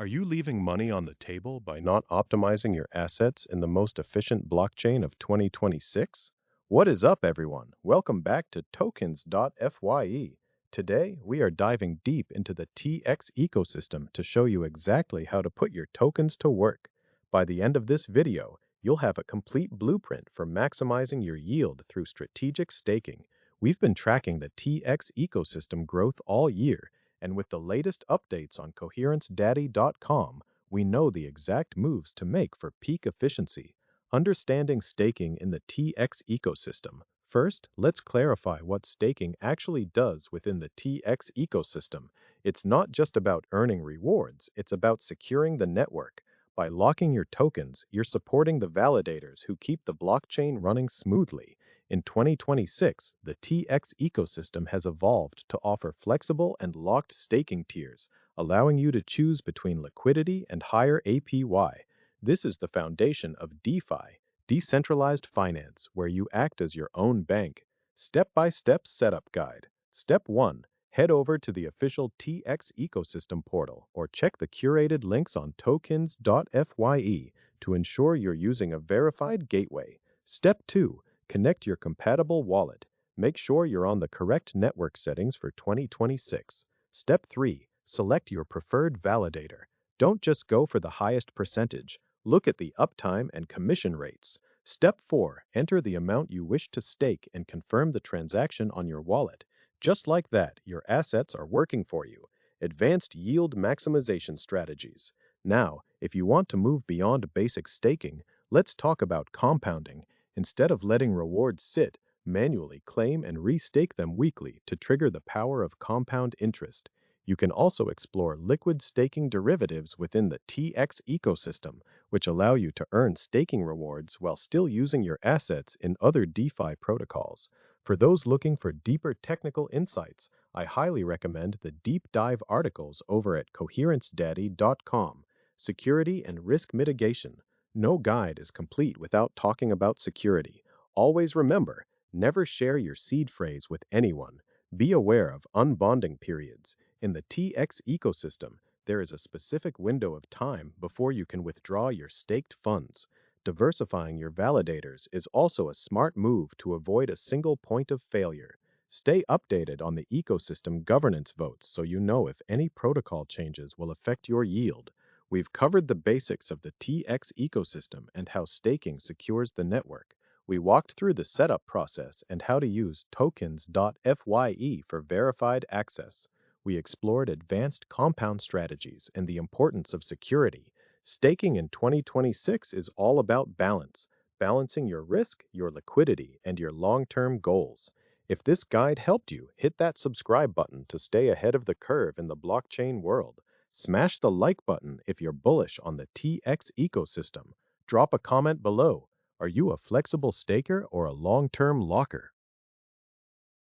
Are you leaving money on the table by not optimizing your assets in the most efficient blockchain of 2026? What is up, everyone? Welcome back to tokns.fi. Today, we are diving deep into the TX ecosystem to show you exactly how to put your tokens to work. By the end of this video, you'll have a complete blueprint for maximizing your yield through strategic staking. We've been tracking the TX ecosystem growth all year, and with the latest updates on coherencedaddy.com, we know the exact moves to make for peak efficiency. Understanding staking in the TX ecosystem. First, let's clarify what staking actually does within the TX ecosystem. It's not just about earning rewards, it's about securing the network. By locking your tokens, you're supporting the validators who keep the blockchain running smoothly. In 2026, the TX ecosystem has evolved to offer flexible and locked staking tiers, allowing you to choose between liquidity and higher APY. This is the foundation of DeFi, decentralized finance, where you act as your own bank. Step-by-step setup guide. Step 1. Head over to the official TX ecosystem portal or check the curated links on tokens.fi to ensure you're using a verified gateway. Step 2. Connect your compatible wallet. Make sure you're on the correct network settings for 2026. Step 3. Select your preferred validator. Don't just go for the highest percentage. Look at the uptime and commission rates. Step 4. Enter the amount you wish to stake and confirm the transaction on your wallet. Just like that, your assets are working for you. Advanced yield maximization strategies. Now, if you want to move beyond basic staking, let's talk about compounding. Instead of letting rewards sit, manually claim and restake them weekly to trigger the power of compound interest. You can also explore liquid staking derivatives within the TX ecosystem, which allow you to earn staking rewards while still using your assets in other DeFi protocols. For those looking for deeper technical insights, I highly recommend the deep dive articles over at coherencedaddy.com. Security and risk mitigation. No guide is complete without talking about security. Always remember, never share your seed phrase with anyone. Be aware of unbonding periods. In the TX ecosystem, there is a specific window of time before you can withdraw your staked funds. Diversifying your validators is also a smart move to avoid a single point of failure. Stay updated on the ecosystem governance votes so you know if any protocol changes will affect your yield. We've covered the basics of the TX ecosystem and how staking secures the network. We walked through the setup process and how to use tokens.fi for verified access. We explored advanced compound strategies and the importance of security. Staking in 2026 is all about balance, balancing your risk, your liquidity, and your long-term goals. If this guide helped you, hit that subscribe button to stay ahead of the curve in the blockchain world. Smash the like button if you're bullish on the TX ecosystem. Drop a comment below. Are you a flexible staker or a long-term locker?